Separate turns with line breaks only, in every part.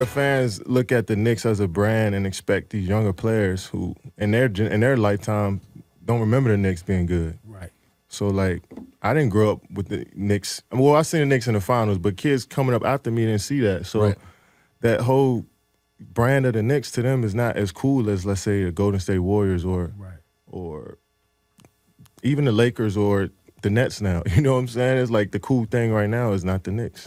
The fans look at the Knicks as a brand and expect these younger players who, in their lifetime, don't remember the Knicks being good.
Right.
So like, I didn't grow up with the Knicks. Well, I seen the Knicks in the finals, but kids coming up after me didn't see that. So
Right.
that whole brand of the Knicks to them is not as cool as, let's say, the Golden State Warriors or even the Lakers or the Nets now. You know what I'm saying? It's like the cool thing right now is not the Knicks.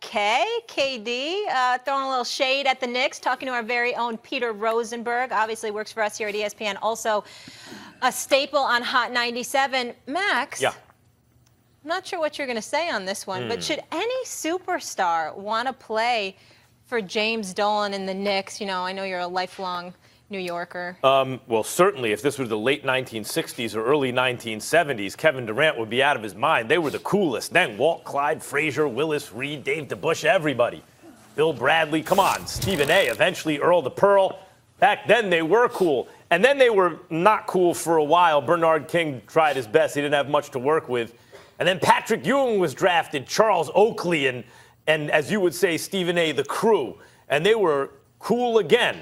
Okay, KD, throwing a little shade at the Knicks, talking to our very own Peter Rosenberg, obviously works for us here at ESPN, also a staple on Hot 97. Max,
Yeah.
I'm not sure what you're going to say on this one, but should any superstar want to play for James Dolan and the Knicks? You know, I know you're a lifelong New Yorker.
Well, certainly, if this was the late 1960s or early 1970s, Kevin Durant would be out of his mind. They were the coolest then. Walt, Clyde, Frazier, Willis, Reed, Dave DeBusch, everybody. Bill Bradley, come on, Stephen A., eventually Earl the Pearl. Back then, they were cool. And then they were not cool for a while. Bernard King tried his best. He didn't have much to work with. And then Patrick Ewing was drafted, Charles Oakley, and as you would say, Stephen A., the crew. And they were cool again.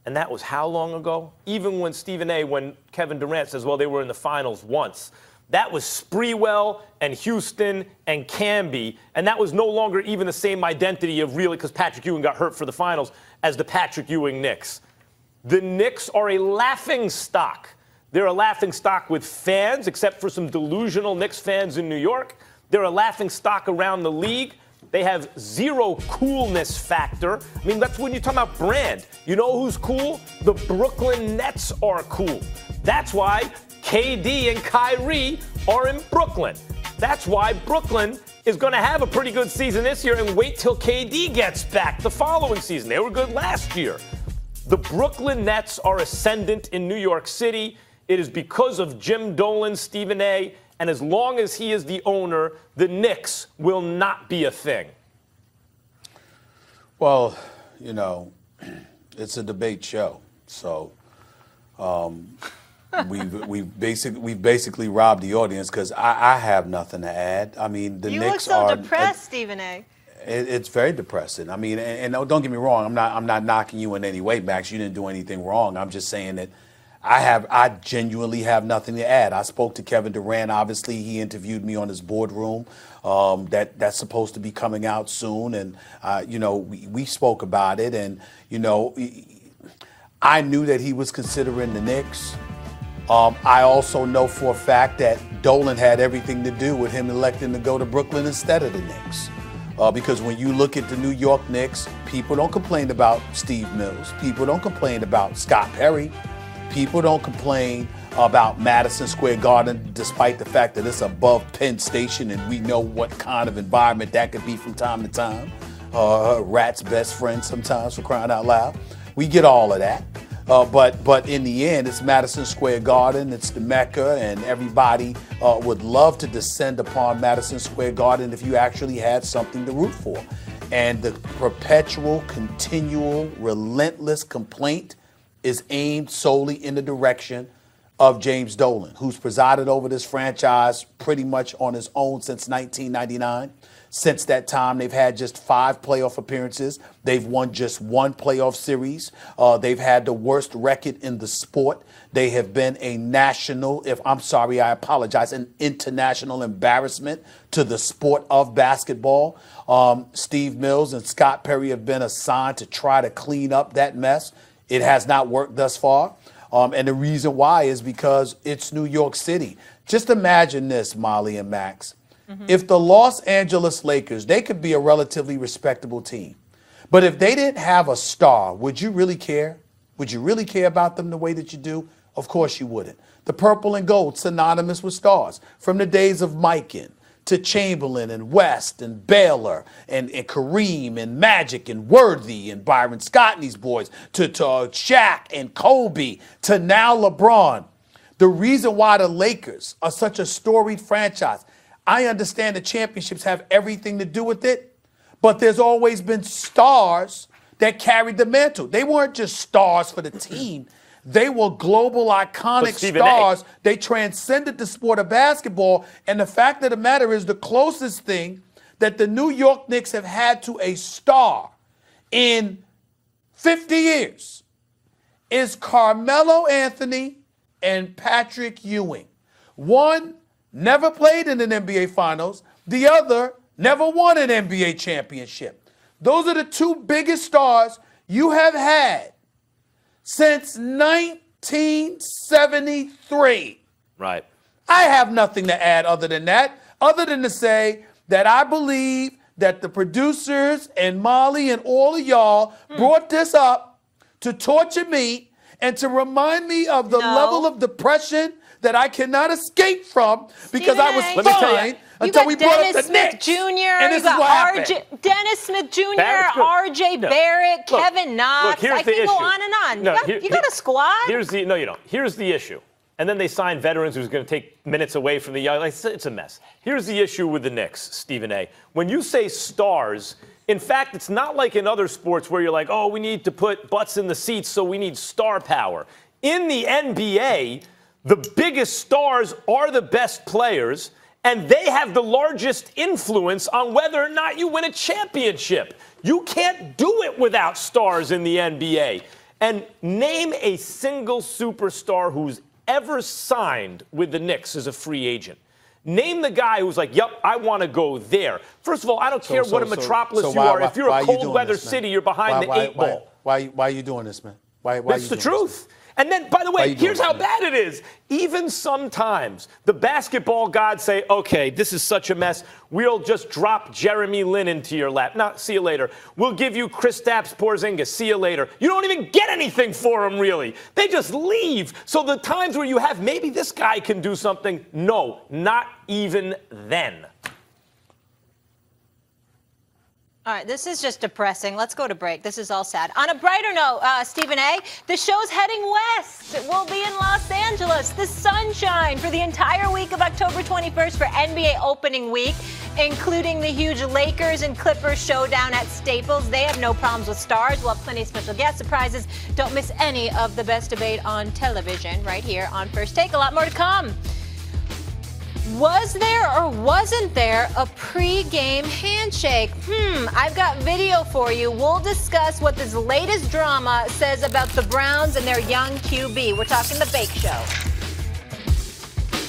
And that was how long ago? Even when when Kevin Durant says, well, they were in the finals once. That was Sprewell and Houston and Camby. And that was no longer even the same identity of really, because Patrick Ewing got hurt for the finals, as the Patrick Ewing Knicks. The Knicks are a laughing stock. They're a laughing stock with fans, except for some delusional Knicks fans in New York. They're a laughing stock around the league. They have zero coolness factor. I mean, that's when you're talking about brand. You know who's cool? The Brooklyn Nets are cool. That's why KD and Kyrie are in Brooklyn. That's why Brooklyn is going to have a pretty good season this year, and wait till KD gets back the following season. They were good last year. The Brooklyn Nets are ascendant in New York City. It is because of Jim Dolan, Stephen A., and as long as he is the owner, the Knicks will not be a thing.
Well, you know, it's a debate show, so we've basically robbed the audience because I have nothing to add. I mean, the
you
Knicks
look so
are
depressed, Stephen A.
It's very depressing. I mean, and don't get me wrong. I'm not knocking you in any way, Max. You didn't do anything wrong. I'm just saying that I genuinely have nothing to add. I spoke to Kevin Durant. Obviously, he interviewed me on his boardroom. That's supposed to be coming out soon, and you know, we spoke about it, and you know, I knew that he was considering the Knicks. I also know for a fact that Dolan had everything to do with him electing to go to Brooklyn instead of the Knicks. Because when you look at the New York Knicks, people don't complain about Steve Mills. People don't complain about Scott Perry. People don't complain about Madison Square Garden, despite the fact that it's above Penn Station and we know what kind of environment that could be from time to time. Rat's best friend sometimes, for crying out loud. We get all of that. But in the end, it's Madison Square Garden, it's the Mecca, and everybody would love to descend upon Madison Square Garden if you actually had something to root for. And the perpetual, continual, relentless complaint is aimed solely in the direction of James Dolan, who's presided over this franchise pretty much on his own since 1999. Since that time, they've had just 5 playoff appearances. They've won just 1 playoff series. They've had the worst record in the sport. They have been a an international embarrassment to the sport of basketball. Steve Mills and Scott Perry have been assigned to try to clean up that mess. It has not worked thus far. And the reason why is because it's New York City. Just imagine this, Molly and Max. If the Los Angeles Lakers, they could be a relatively respectable team. But if they didn't have a star, would you really care? Would you really care about them the way that you do? Of course you wouldn't. The purple and gold, synonymous with stars. From the days of Mikan to Chamberlain and West and Baylor and Kareem and Magic and Worthy and Byron Scott and these boys to Shaq and Kobe to now LeBron. The reason why the Lakers are such a storied franchise, I understand the championships have everything to do with it, but there's always been stars that carried the mantle. They weren't just stars for the team. They were global, iconic stars. They transcended the sport of basketball. And the fact of the matter is the closest thing that the New York Knicks have had to a star in 50 years is Carmelo Anthony and Patrick Ewing. One never played in an NBA Finals. The other never won an NBA championship. Those are the two biggest stars you have had since 1973.
Right.
I have nothing to add other than that, other than to say that I believe that the producers and Molly and all of y'all brought this up to torture me and to remind me of the level of depression that I cannot escape from because I was fine until we brought up the Knicks.
Jr.,
and this is what happened.
Dennis Smith Jr., R.J. Barrett, Kevin Knox.
Look,
I can go on and on. You got a squad?
No, you don't. Here's the issue. And then they signed veterans who's going to take minutes away from the young. It's a mess. Here's the issue with the Knicks, Stephen A. When you say stars, in fact, it's not like in other sports where you're like, oh, we need to put butts in the seats, so we need star power. In the NBA, the biggest stars are the best players, and they have the largest influence on whether or not you win a championship. You can't do it without stars in the NBA. And name a single superstar who's ever signed with the Knicks as a free agent. Name the guy who's like, yep, I want to go there. First of all, I don't care what a metropolis you are. If you're a cold weather city, you're behind the 8 ball.
Why are you doing this, man?
That's the truth. And then, by the way, here's how bad it is. Even sometimes the basketball gods say, okay, this is such a mess. We'll just drop Jeremy Lin into your lap. No, see you later. We'll give you Kristaps Porzingis. See you later. You don't even get anything for him, really. They just leave. So the times where you have maybe this guy can do something, no, not even then.
All right, this is just depressing. Let's go to break. This is all sad. On a brighter note, Stephen A., the show's heading west. We'll be in Los Angeles, the sunshine, for the entire week of October 21st for NBA opening week, including the huge Lakers and Clippers showdown at Staples. They have no problems with stars. We'll have plenty of special guest surprises. Don't miss any of the best debate on television right here on First Take. A lot more to come. Was there or wasn't there a pre-game handshake? I've got video for you. We'll discuss what this latest drama says about the Browns and their young QB. We're talking The Bake Show.